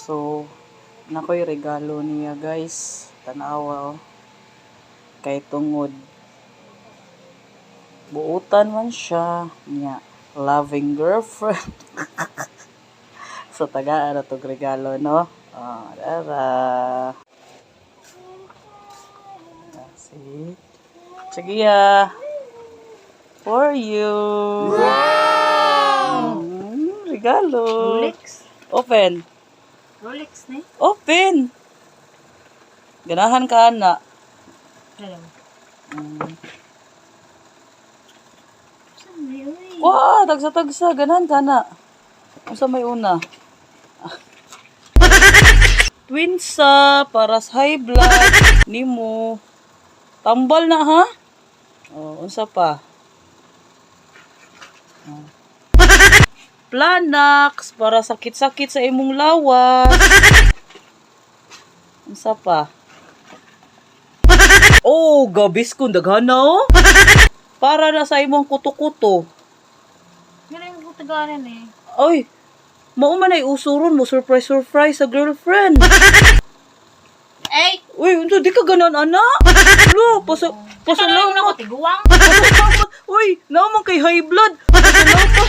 So, nakoy regalo niya guys. Tanawa oh. Kay tungod. Buutan man siya. Niya. Loving girlfriend. So, tagaan na itong regalo, no? Oh, dara. See? Sige for you. Wow! Regalo. Rolex. Open. Rolex ni. Open. Ganahan ka na. Hello. Wow, tagsa-tagsa. Ganahan ka na. Unsa may una? Twinsa para sa high blood nimo. Tambal na ha? Oh, unsa pa? Oh. Planax para sakit-sakit sa imong lawas. Unsa pa? Oh, gabis kung daghana oh. Para na sa imong kuto-kuto. Ganun yung kutaganan eh. Oy, mauman ay usuron mo surprise sa girlfriend. Ay! Uy, unsa di ka ganan ana? Lo, pasalamat. Pasalamat ako, tiguang. Pasalamat. Uy, naman kay high blood. Pasalamat.